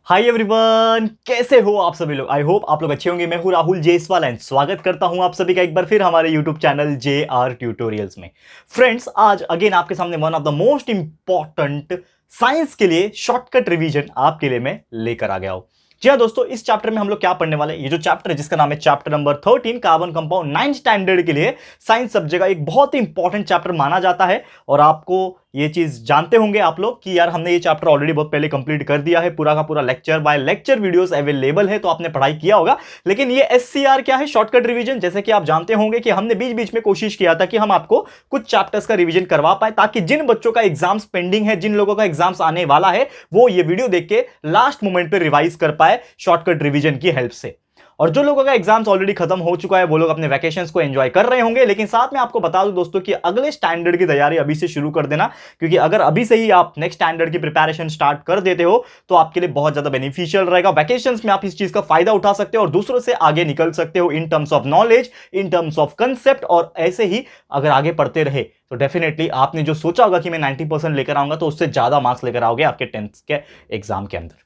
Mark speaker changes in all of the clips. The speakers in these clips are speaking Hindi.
Speaker 1: हाय एवरीवन, कैसे हो आप सभी लोग। आई होप आप लोग अच्छे होंगे। मैं हूं राहुल जेसवाल एंड स्वागत करता हूं आप सभी का एक बार फिर हमारे यूट्यूब चैनल JR ट्यूटोरियल्स में। फ्रेंड्स, आज अगेन आपके सामने one of the most important science के लिए शॉर्टकट रिवीजन आपके लिए मैं लेकर आ गया हूं। जी हाँ दोस्तों, इस चैप्टर में हम लोग क्या पढ़ने वाले हैं, ये जो चैप्टर है जिसका नाम है chapter number 13 carbon compound 9 standard के लिए साइंस सब्जेक्ट का एक बहुत ही इंपॉर्टेंट चैप्टर माना जाता है। और आपको ये चीज जानते होंगे आप लोग कि यार हमने ये चैप्टर ऑलरेडी बहुत पहले कंप्लीट कर दिया है, पूरा का पूरा lecture by lecture videos available है, तो आपने पढ़ाई किया होगा। लेकिन ये SCR क्या है, शॉर्टकट रिवीजन, जैसे कि आप जानते होंगे कि हमने बीच बीच में कोशिश किया था कि हम आपको कुछ चैप्टर्स का रिवीजन करवा पाए, ताकि जिन बच्चों का एग्जाम्स पेंडिंग है, जिन लोगों का एग्जाम्स आने वाला है, वो ये वीडियो देख के लास्ट मोमेंट पे रिवाइज कर पाए शॉर्टकट रिवीजन की हेल्प से। और जो लोगों का एग्जाम्स ऑलरेडी खत्म हो चुका है वो लोग अपने वैकेशंस को एंजॉय कर रहे होंगे। लेकिन साथ में आपको बता दूं दोस्तों कि अगले स्टैंडर्ड की तैयारी अभी से शुरू कर देना, क्योंकि अगर अभी से ही आप नेक्स्ट स्टैंडर्ड की प्रिपरेशन स्टार्ट कर देते हो तो आपके लिए बहुत ज्यादा बेनिफिशियल रहेगा। वैकेशंस में आप इस चीज का फायदा उठा सकते हो और दूसरों से आगे निकल सकते हो in terms of knowledge, in terms of concept. और ऐसे ही अगर आगे पढ़ते रहे तो डेफिनेटली आपने जो सोचा होगा कि मैं 90% लेकर आऊंगा, तो उससे ज्यादा मार्क्स लेकर आओगे आपके 10th के एग्जाम के अंदर।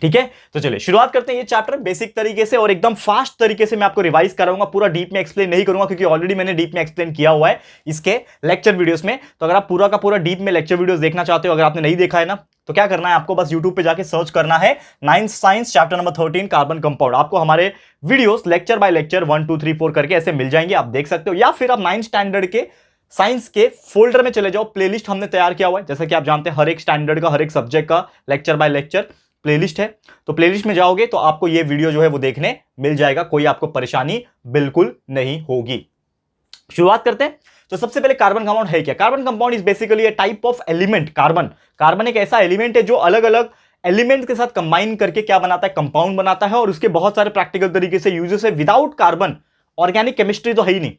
Speaker 1: ठीक है, तो चलिए शुरुआत करते हैं ये चैप्टर बेसिक तरीके से और एकदम फास्ट तरीके से मैं आपको रिवाइज कराऊंगा। पूरा डीप में एक्सप्लेन नहीं करूंगा क्योंकि ऑलरेडी मैंने डीप में एक्सप्लेन किया हुआ है इसके लेक्चर वीडियोस में। तो अगर आप पूरा का पूरा डीप में लेक्चर वीडियोस देखना चाहते हो, अगर आपने नहीं देखा है ना, तो क्या करना है, आपको बस यूट्यूब पे जाके सर्च करना है 9th science chapter number 13 carbon compound. आपको हमारे वीडियोस लेक्चर बाय लेक्चर 1 2 3 4 करके ऐसे मिल जाएंगे, आप देख सकते हो। या फिर आप 9th स्टैंडर्ड के साइंस के फोल्डर में चले जाओ, प्लेलिस्ट हमने तैयार किया हुआ है। जैसा कि आप जानते हैं हर एक स्टैंडर्ड का, हर एक सब्जेक्ट का लेक्चर बाय लेक्चर प्लेलिस्ट है। तो प्लेलिस्ट में जाओगे तो आपको ये वीडियो जो है वो देखने मिल जाएगा, कोई आपको परेशानी बिल्कुल नहीं होगी। शुरुआत करते हैं। तो सबसे पहले कार्बन कंपाउंड है क्या। Carbon compound is basically a type of element. Carbon एक ऐसा एलिमेंट है जो अलग अलग एलिमेंट के साथ कंबाइन करके क्या बनाता है, कंपाउंड बनाता है। और उसके बहुत सारे प्रैक्टिकल तरीके से यूजेस है। विदाउट कार्बन ऑर्गेनिक केमिस्ट्री तो है ही नहीं।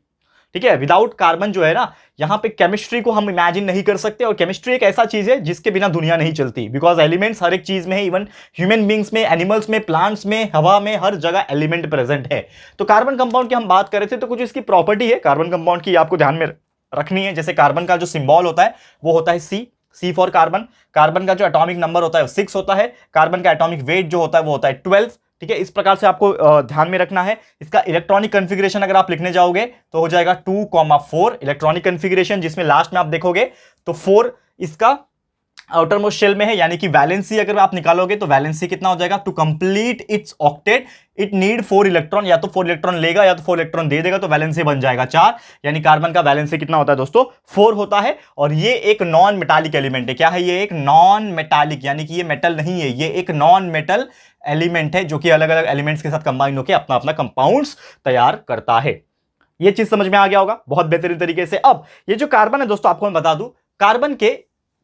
Speaker 1: ठीक है, विदाउट कार्बन जो है ना, यहां पे केमिस्ट्री को हम इमेजिन नहीं कर सकते। और केमिस्ट्री एक ऐसा चीज है जिसके बिना दुनिया नहीं चलती, बिकॉज एलिमेंट्स हर एक चीज में है, इवन ह्यूमन बींग्स में, एनिमल्स में, प्लांट्स में, हवा में, हर जगह एलिमेंट प्रेजेंट है। तो कार्बन कंपाउंड की हम बात कर रहे थे, तो कुछ इसकी प्रॉपर्टी है कार्बन कंपाउंड की, आपको ध्यान में रखनी है। जैसे कार्बन का जो सिंबल होता है वो होता है सी फॉर कार्बन। कार्बन का जो एटॉमिक नंबर होता है वो 6 होता है। कार्बन का एटॉमिक वेट जो होता है वो होता है 12। ठीक है, इस प्रकार से आपको ध्यान में रखना है। इसका इलेक्ट्रॉनिक कॉन्फ़िगरेशन अगर आप लिखने जाओगे तो हो जाएगा 2,4 इलेक्ट्रॉनिक कॉन्फ़िगरेशन, जिसमें लास्ट में आप देखोगे तो 4 इसका आउटर मोस्ट शेल में है। यानी कि वैलेंसी अगर आप निकालोगे तो वैलेंसी कितना हो जाएगा, to complete its octet it need 4 electron. या तो 4 इलेक्ट्रॉन लेगा या तो 4 इलेक्ट्रॉन दे देगा, तो वैलेंसी बन जाएगा 4। यानी कार्बन का वैलेंसी कितना होता है दोस्तों, 4 होता है। और ये एक नॉन मेटालिक एलिमेंट है। क्या है ये, एक नॉन मेटालिक, यानी कि ये मेटल नहीं है, ये एक नॉन मेटल एलिमेंट है जो कि अलग अलग एलिमेंट्स के साथ कंबाइन होकर अपना अपना कंपाउंड्स तैयार करता है। ये चीज समझ में आ गया होगा बहुत बेहतरीन तरीके से। अब ये जो कार्बन है दोस्तों, आपको मैं बता दूं, कार्बन के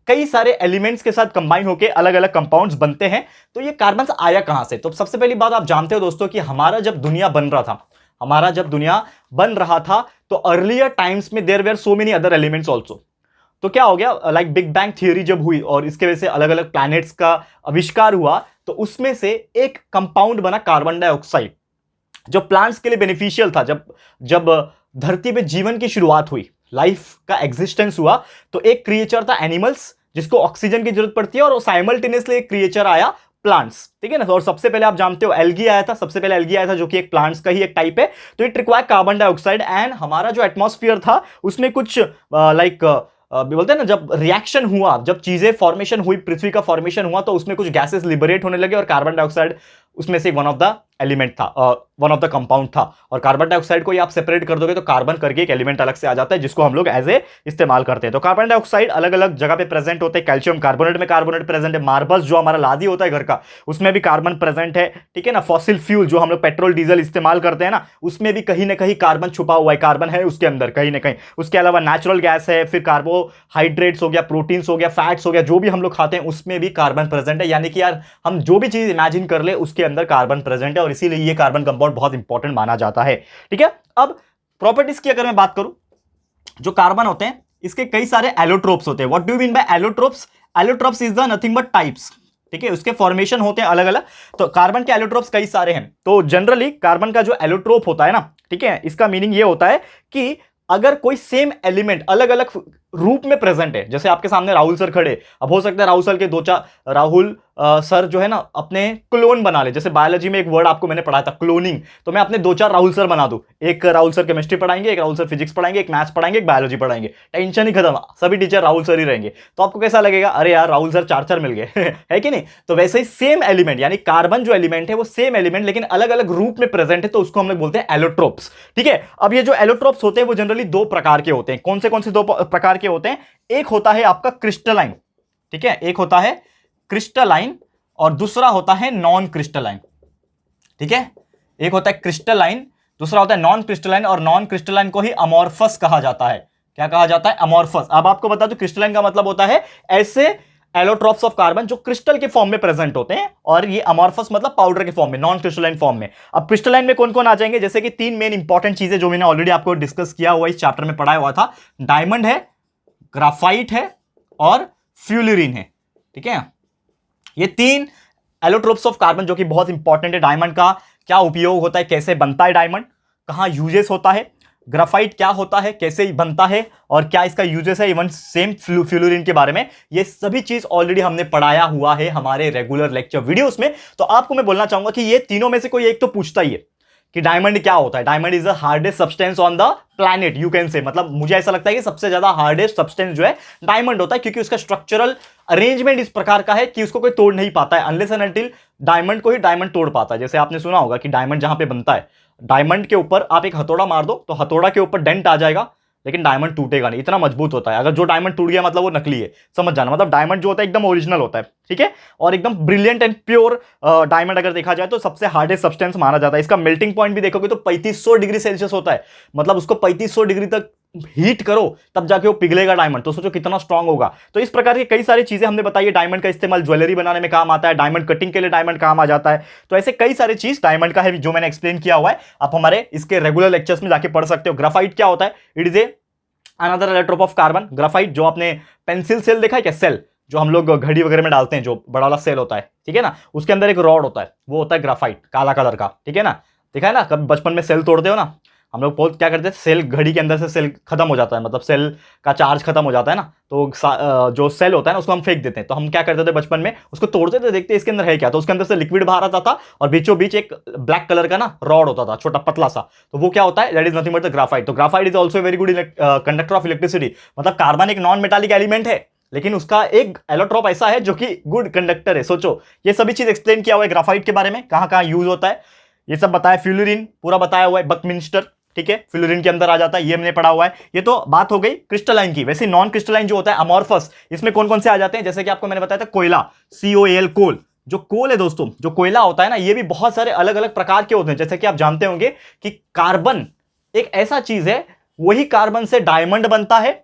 Speaker 1: कई सारे एलिमेंट्स के साथ कंबाइन होकर अलग अलग कंपाउंड्स बनते हैं। तो ये कार्बन आया कहां से। तो सबसे पहली बात आप जानते हो दोस्तों कि हमारा जब दुनिया बन रहा था तो अर्लियर टाइम्स में there were so many other elements also. तो क्या हो गया, लाइक बिग बैंग थियरी जब हुई और इसके वजह से अलग अलग प्लैनेट्स का आविष्कार हुआ, तो उसमें से एक कंपाउंड बना कार्बन डाइऑक्साइड, जो प्लांट्स के लिए बेनिफिशियल था। जब धरती पे जीवन की शुरुआत हुई, लाइफ का एग्जिस्टेंस हुआ, तो एक क्रिएचर था एनिमल्स जिसको ऑक्सीजन की जरूरत पड़ती है, और साइमल्टेनियसली एक क्रिएचर आया प्लांट्स। ठीक है ना। और सबसे पहले आप जानते हो एल्गी आया था, सबसे पहले एल्गी आया था जो कि एक प्लांट्स का ही एक टाइप है। तो it require carbon dioxide. And हमारा जो एटमॉस्फेयर था उसमें कुछ बोलते हैं ना, जब रिएक्शन हुआ, जब चीजें फॉर्मेशन हुई, पृथ्वी का फॉर्मेशन हुआ, तो उसमें कुछ गैसेस लिबरेट होने लगे और कार्बन डाइऑक्साइड उसमें से वन ऑफ द एलिमेंट था, वन ऑफ द कंपाउंड था। और कार्बन डाइऑक्साइड को आप सेपरेट कर दोगे तो कार्बन करके एक एलिमेंट अलग से आ जाता है, जिसको हम लोग एज ए इस्तेमाल करते हैं। तो कार्बन डाइऑक्साइड अलग अलग जगह पे प्रेजेंट होते हैं। कैल्शियम कार्बोनेट में कार्बोनेट प्रेजेंट है। मार्बल्स जो हमारा लादी होता है घर का, उसमें भी कार्बन प्रेजेंट है। ठीक है ना। फॉसिल फ्यूल जो हम लोग पेट्रोल डीजल इस्तेमाल करते हैं ना, उसमें भी कहीं ना कहीं कार्बन छुपा हुआ है, कार्बन है उसके अंदर कहीं ना कहीं। उसके अलावा नेचुरल गैस है, फिर कार्बोहाइड्रेट्स हो गया, प्रोटीन्स हो गया, फैट्स हो गया, जो भी हम लोग खाते हैं उसमें भी कार्बन प्रेजेंट है। यानी कि यार हम जो भी चीज इमेजिन कर ले उसके अंदर कार्बन प्रेजेंट है, और इसीलिए ये कार्बन कंपाउंड बहुत इंपॉर्टेंट माना जाता है। ठीक है। अब प्रॉपर्टीज की अगर मैं बात करूं, जो कार्बन होते हैं इसके कई सारे एलोट्रोप्स होते हैं। What do you mean by allotropes. Allotropes is the nothing but types. ठीक है, उसके फॉर्मेशन होते हैं अलग अलग। तो कार्बन के एलोट्रोप्स कई सारे हैं। तो जनरली कार्बन का जो एलोट्रोप होता है ना, ठीक है, इसका मीनिंग ये होता है कि अगर कोई सेम एलिमेंट अलग अलग रूप में प्रेजेंट है, जैसे आपके सामने राहुल सर खड़े, अब हो सकता है राहुल सर जो है ना अपने क्लोन बना ले, जैसे बायोलॉजी में एक वर्ड आपको मैंने पढ़ाया था क्लोनिंग, तो मैं अपने 2-4 राहुल सर बना दूं, एक राहुल सर केमिस्ट्री पढ़ाएंगे, एक राहुल सर फिजिक्स पढ़ाएंगे, एक मैथ्स पढ़ाएंगे, एक बायोलॉजी पढ़ाएंगे, टेंशन ही खत्म, सभी टीचर राहुल सर ही रहेंगे। तो आपको कैसा लगेगा, अरे यार राहुल सर 4-4 मिल गए है कि नहीं। तो वैसे ही सेम एलिमेंट यानी कार्बन जो एलिमेंट है वो सेम एलिमेंट लेकिन अलग अलग रूप में प्रेजेंट है, तो उसको हम लोग बोलते हैं एलोट्रोप्स। ठीक है, अब ये जो एलोट्रोप्स होते हैं वो जनरली 2 प्रकार के होते हैं। कौन से 2 प्रकार के होते हैं, एक होता है आपका क्रिस्टलाइन, ठीक है, एक होता है क्रिस्टलाइन और दूसरा होता है नॉन क्रिस्टलाइन। ठीक है, एक होता है क्रिस्टलाइन, दूसरा होता है नॉन क्रिस्टलाइन, और नॉन क्रिस्टलाइन को ही अमॉर्फस कहा जाता है। क्या कहा जाता है, अमॉर्फस। अब आपको बता दूं क्रिस्टलाइन का मतलब होता है ऐसे एलोट्रोप्स ऑफ कार्बन जो क्रिस्टल के फॉर्म में प्रेजेंट होते हैं, और ये अमॉर्फस मतलब पाउडर के फॉर्म में, नॉन क्रिस्टलाइन फॉर्म में। अब क्रिस्टलाइन में कौन कौन आ जाएंगे, जैसे कि 3 मेन इंपॉर्टेंट चीजें जो मैंने ऑलरेडी आपको डिस्कस किया हुआ इस चैप्टर में पढ़ाया हुआ था, डायमंड है, ग्राफाइट है और फ्यूलुरिन है। ठीक है, ये 3 एलोट्रोप्स ऑफ कार्बन जो कि बहुत इंपॉर्टेंट है। डायमंड का क्या उपयोग होता है, कैसे बनता है डायमंड, कहां यूजेस होता है, ग्राफाइट क्या होता है, कैसे बनता है और क्या इसका यूजेस है, इवन सेम फ्यूलुरिन के बारे में, ये सभी चीज ऑलरेडी हमने पढ़ाया हुआ है हमारे रेगुलर लेक्चर वीडियोस में। तो आपको मैं बोलना चाहूंगा कि ये तीनों में से कोई एक तो पूछता ही है कि डायमंड क्या होता है। Diamond is the hardest substance on the planet, you can say, मतलब मुझे ऐसा लगता है कि सबसे ज्यादा हार्डेस्ट सब्सटेंस जो है डायमंड होता है, क्योंकि उसका स्ट्रक्चरल अरेंजमेंट इस प्रकार का है कि उसको कोई तोड़ नहीं पाता है, अनलेस एंड अनटिल डायमंड को ही डायमंड तोड़ पाता है। जैसे आपने सुना होगा कि डायमंड जहां पे बनता है, डायमंड के ऊपर आप एक हथौड़ा मार दो तो हथौड़ा के ऊपर डेंट आ जाएगा, लेकिन डायमंड टूटेगा नहीं, इतना मजबूत होता है। अगर जो डायमंड टूट गया मतलब वो नकली है, समझ जाना। मतलब डायमंड जो होता है एकदम ओरिजिनल होता है, ठीक है, और एकदम ब्रिलियंट एंड प्योर डायमंड अगर देखा जाए तो सबसे हार्डेस्ट सब्सटेंस माना जाता है। इसका मेल्टिंग पॉइंट भी देखोगे तो 3500 डिग्री सेल्सियस होता है, मतलब उसको 3500 डिग्री तक हीट करो तब जाके वो पिघलेगा डायमंड, तो सोचो कितना स्ट्रांग होगा। तो इस प्रकार की कई सारी चीजें हमने बताई है। डायमंड का इस्तेमाल ज्वेलरी बनाने में काम आता है, डायमंड कटिंग के लिए डायमंड काम आ जाता है। तो ऐसे कई सारी चीज डायमंड का है जो मैंने एक्सप्लेन किया हुआ है, आप हमारे इसके रेगुलर लेक्चर्स में जाके पढ़ सकते हो। ग्राफाइट क्या होता है, it is a another allotrope of carbon. Graphite जो आपने पेंसिल सेल देखा है क्या, सेल जो हम लोग घड़ी वगैरह में डालते हैं, जो बड़ा वाला सेल होता है, ठीक है ना, उसके अंदर एक रॉड होता है, वो होता है ग्राफाइट, काला कलर का। ठीक है ना, देखा है ना, कभी बचपन में सेल तोड़ते हो ना, हम लोग बहुत क्या करते हैं, सेल घड़ी के अंदर से सेल खत्म हो जाता है, मतलब सेल का चार्ज खत्म हो जाता है ना, तो जो सेल होता है ना उसको हम फेंक देते हैं। तो हम क्या करते थे बचपन में, उसको तोड़ते थे, देखते इसके अंदर है क्या, तो उसके अंदर से लिक्विड बाहर आता था और बीचों बीच एक ब्लैक कलर का ना रॉड होता था, छोटा पतला सा, तो वो क्या होता है, that is nothing but the graphite. तो graphite is also very good conductor of electricity, मतलब कार्बन एक नॉन मेटालिक एलिमेंट है लेकिन उसका एक एलोट्रोप ऐसा है जो कि गुड कंडक्टर है। सोचो, ये सभी चीज एक्सप्लेन किया हुआ है ग्राफाइट के बारे में, कहां कहां यूज होता है ये सब बताया। फ्यूलुरिन पूरा बताया हुआ है, बकमिंस्टर, ठीक है, फ्यूलुरिन के अंदर आ जाता है, ये हमने पढ़ा हुआ है। ये तो बात हो गई क्रिस्टलाइन की। वैसे नॉन क्रिस्टलाइन जो होता है अमॉर्फस, इसमें कौन कौन से आ जाते हैं, जैसे कि आपको मैंने बताया था कोयला, COAL, कोल। जो कोल है दोस्तों, जो कोयला होता है ना, ये भी बहुत सारे अलग अलग प्रकार के होते हैं। जैसे कि आप जानते होंगे कि कार्बन एक ऐसा चीज है, वही कार्बन से डायमंड बनता है,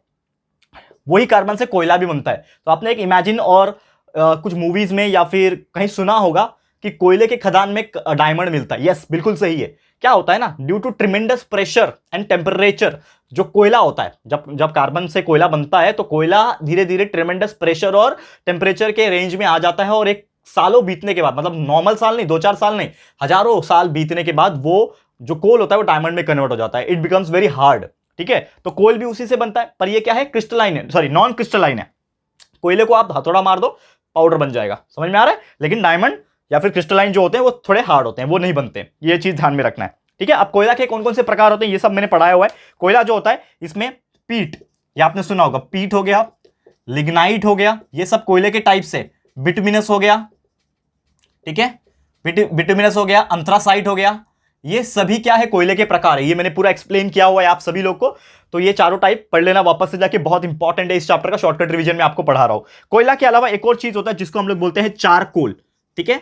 Speaker 1: वही कार्बन से कोयला भी बनता है। तो आपने एक इमेजिन और कुछ मूवीज में या फिर कहीं सुना होगा कि कोयले के खदान में डायमंड मिलता है। यस, बिल्कुल सही है। क्या होता है ना, due to tremendous pressure and temperature, जो कोयला होता है, जब कार्बन से कोयला बनता है तो कोयला धीरे धीरे ट्रिमेंडस प्रेशर और टेम्परेचर के रेंज में आ जाता है, और एक सालों बीतने के बाद, मतलब नॉर्मल साल नहीं, 2-4 साल नहीं, हजारों साल बीतने के बाद वो जो कोल होता है वो डायमंड में कन्वर्ट हो जाता है। It becomes very hard. ठीक है, तो कोल भी उसी से बनता है, पर ये क्या है, क्रिस्टलाइन है, सॉरी नॉन क्रिस्टलाइन है। कोयले को आप हथौड़ा मार दो, पाउडर बन जाएगा, समझ में आ रहा है। लेकिन डायमंड या फिर क्रिस्टलाइन जो होते हैं वो थोड़े हार्ड होते हैं, वो नहीं बनते, ये चीज ध्यान में रखना है। ठीक है, अब कोयला के कौन कौन से प्रकार होते हैं ये सब मैंने पढ़ाया हुआ है। कोयला जो होता है इसमें पीट, ये आपने सुना होगा, पीट हो गया, लिग्नाइट हो गया, ये सब कोयले के टाइप से, बिटुमिनस हो गया, ठीक है, बिटुमिनस हो गया, अंथ्रासाइट हो गया, ये सभी क्या है, कोयले के प्रकार है। ये मैंने पूरा एक्सप्लेन किया हुआ है आप सभी लोग को, तो ये चारों टाइप पढ़ लेना वापस से जाके, बहुत इंपॉर्टेंट है इस चैप्टर का, शॉर्टकट रिवीजन में आपको पढ़ा रहा हूं। कोयला के अलावा एक और चीज होता है जिसको हम लोग बोलते हैं चारकोल। ठीक है,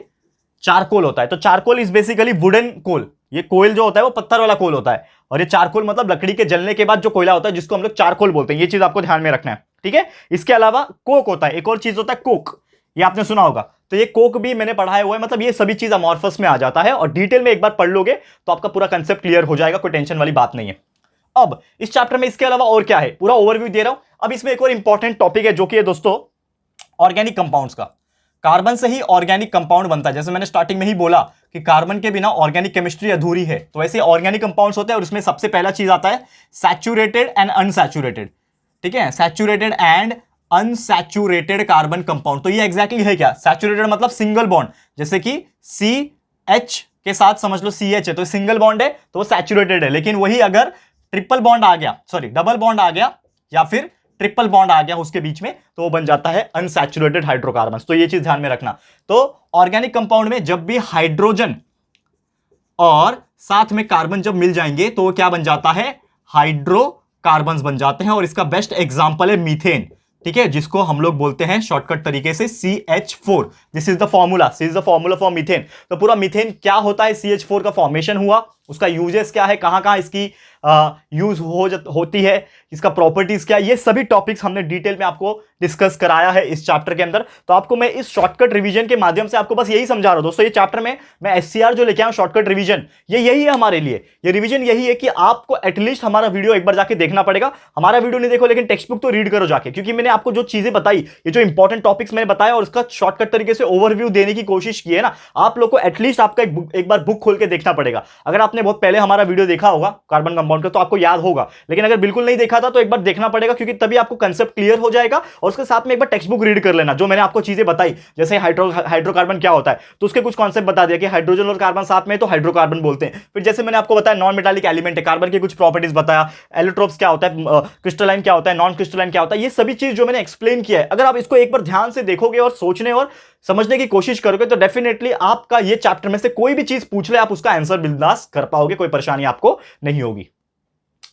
Speaker 1: चारकोल होता है, तो चारकोल इज बेसिकली वुडन कोल। ये कोयल जो होता है वो पत्थर वाला कोल होता है, और ये चारकोल मतलब लकड़ी के जलने के बाद जो कोयला होता है जिसको हम लोग चारकोल बोलते हैं। ये चीज आपको ध्यान में रखना है, ठीक है। इसके अलावा कोक होता है, एक और चीज होता है कोक, ये आपने सुना होगा, तो ये कोक भी मैंने पढ़ाया हुआ है। मतलब ये सभी चीज अमॉर्फस में आ जाता है, और डिटेल में एक बार पढ़ लोगे तो आपका पूरा कंसेप्ट क्लियर हो जाएगा, कोई टेंशन वाली बात नहीं है। अब इस चैप्टर में इसके अलावा और क्या है, पूरा ओवरव्यू दे रहा हूं। अब इसमें एक और इंपॉर्टेंट टॉपिक है जो कि है दोस्तों ऑर्गेनिक कंपाउंड्स का। कार्बन से ही ऑर्गेनिक कंपाउंड बनता है, जैसे मैंने स्टार्टिंग में ही बोला कि कार्बन के बिना ऑर्गेनिक केमिस्ट्री अधूरी है, तो ऐसे ऑर्गेनिक कंपाउंड्स होते हैं, और इसमें सबसे पहला चीज आता है सैचुरेटेड एंड अनसैचुरेटेड। ठीक है, saturated and unsaturated carbon compound. तो ये एग्जैक्टली है क्या? सैचुरेटेड मतलब सिंगल बॉन्ड, जैसे कि CH के साथ समझ लो CH है तो सिंगल बॉन्ड है तो वो सैचुरेटेड है। लेकिन वही अगर ट्रिपल बॉन्ड आ गया, सॉरी डबल बॉन्ड आ गया या फिर ट्रिपल बॉन्ड आ गया उसके बीच में, तो वो बन जाता है अनसैचुरेटेड हाइड्रोकार्बन। तो ये चीज ध्यान में रखना। तो ऑर्गेनिक कंपाउंड में जब भी हाइड्रोजन और साथ में कार्बन जब मिल जाएंगे तो वो क्या बन जाता है? हाइड्रोकार्बन्स बन जाते हैं। और इसका बेस्ट एग्जांपल है मीथेन, ठीक है, जिसको हम लोग बोलते हैं शॉर्टकट तरीके से CH4। This is the formula, this is the formula for methane. तो पूरा मीथेन क्या होता है, CH4 का फॉर्मेशन हुआ, उसका यूजेस क्या है, कहां कहां इसकी यूज होती है, इसका प्रॉपर्टीज क्या है, ये सभी टॉपिक्स हमने डिटेल में आपको डिस्कस कराया है इस चैप्टर के अंदर। तो आपको मैं इस शॉर्टकट रिवीजन के माध्यम से आपको बस यही समझा रहा हूं दोस्तों। ये चैप्टर में मैं SCR जो लेके आया शॉर्टकट रिवीजन, ये यही है हमारे लिए। ये रिवीजन यही है कि आपको एटलीस्ट हमारा वीडियो एक बार जाके देखना पड़ेगा। हमारा वीडियो नहीं देखो लेकिन टेक्स्ट बुक तो रीड करो जाके, क्योंकि मैंने आपको जो चीजें बताई, ये जो इंपॉर्टेंट टॉपिक्स मैंने बताया और उसका शॉर्टकट तरीके से ओवरव्यू देने की कोशिश की है ना, आप लोग को एटलीस्ट आपका एक बार बुक खोल के देखना पड़ेगा। अगर आपने बहुत पहले हमारा वीडियो देखा होगा कार्बन कंपाउंड का तो आपको याद होगा, लेकिन अगर बिल्कुल नहीं देखा था तो एक बार देखना पड़ेगा, क्योंकि तभी आपको कंसेप्ट क्लियर हो जाएगा। और उसके साथ में एक बार टेक्स्ट बुक रीड कर लेना, जो मैंने आपको चीजें बताई, जैसे हाइड्रोकार्बन क्या होता है तो उसके कुछ कॉन्सेप्ट बता दिया कि हाइड्रोजन और कार्बन साथ में तो हाइड्रोकार्बन बोलते हैं। फिर जैसे मैंने आपको बताया नॉन मेटालिक एलिमेंट है, कार्बन की कुछ प्रॉपर्टीज बताया, एलोट्रोप्स क्या होता है, क्रिस्टलाइन क्या होता है, नॉन क्रिस्टलाइन क्या होता है, ये सभी चीज जो मैंने एक्सप्लेन किया है, अगर आप इसको एक बार ध्यान से देखोगे और सोचने और समझने की कोशिश करोगे तो डेफिनेटली आपका ये चैप्टर में से कोई भी चीज पूछ ले आप उसका आंसर बिंदास कर पाओगे, कोई परेशानी आपको नहीं होगी।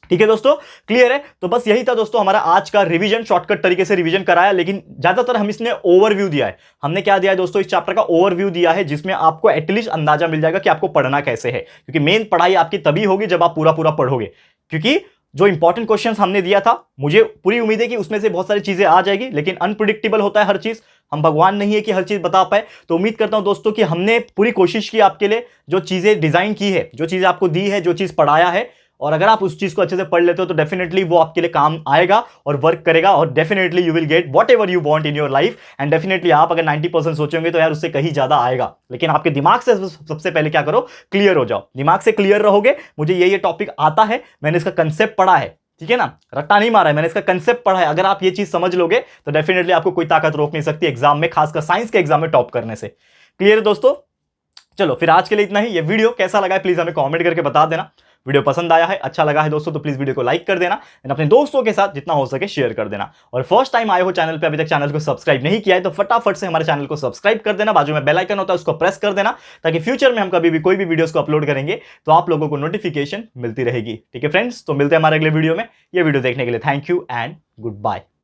Speaker 1: ठीक है दोस्तों, क्लियर है? तो बस यही था दोस्तों हमारा आज का रिवीजन, शॉर्टकट तरीके से रिवीजन कराया, लेकिन ज्यादातर हम इसने ओवरव्यू दिया है। हमने क्या दिया है दोस्तों, इस चैप्टर का ओवरव्यू दिया है, जिसमें आपको एटलीस्ट अंदाजा मिल जाएगा कि आपको पढ़ना कैसे है, क्योंकि मेन पढ़ाई आपकी तभी होगी जब आप पूरा पूरा पढ़ोगे। क्योंकि जो इंपॉर्टेंट क्वेश्चंस हमने दिया था, मुझे पूरी उम्मीद है कि उसमें से बहुत सारी चीजें आ जाएगी, लेकिन अनप्रिडिक्टेबल होता है हर चीज, हम भगवान नहीं है कि हर चीज बता पाए। तो उम्मीद करता हूं दोस्तों कि हमने पूरी कोशिश की आपके लिए, जो चीजें डिजाइन की है, जो चीजें आपको दी है, जो चीज पढ़ाया है, और अगर आप उस चीज को अच्छे से पढ़ लेते हो तो डेफिनेटली वो आपके लिए काम आएगा और वर्क करेगा, और definitely you will get what ever you want in your life. And definitely आप अगर 90% सोचेंगे तो यार उससे कहीं ज्यादा आएगा, लेकिन आपके दिमाग से सबसे पहले क्या करो, क्लियर हो जाओ। दिमाग से क्लियर रहोगे, मुझे ये टॉपिक आता है, मैंने इसका कंसेप्ट पढ़ा है, ठीक है ना, रट्टा नहीं मारा है, मैंने इसका कंसेप्ट पढ़ा है, अगर आप ये चीज समझ लोगे तो डेफिनेटली आपको कोई ताकत रोक नहीं सकती एग्जाम में, खासकर साइंस के एग्जाम में टॉप करने से। क्लियर है दोस्तों? चलो फिर आज के लिए इतना ही। ये वीडियो कैसा लगा है प्लीज हमें कमेंट करके बता देना। वीडियो पसंद आया है, अच्छा लगा है दोस्तों, तो प्लीज वीडियो को लाइक कर देना और अपने दोस्तों के साथ जितना हो सके शेयर कर देना। और फर्स्ट टाइम आए हो चैनल पे, अभी तक चैनल को सब्सक्राइब नहीं किया है तो फटाफट से हमारे चैनल को सब्सक्राइब कर देना, बाजू में बेल आइकन होता है उसको प्रेस कर देना, ताकि फ्यूचर में हम कभी भी कोई भी वीडियोस को अपलोड करेंगे तो आप लोगों को नोटिफिकेशन मिलती रहेगी। ठीक है फ्रेंड्स, तो मिलते हैं हमारे अगले वीडियो में। ये वीडियो देखने के लिए thank you and good bye.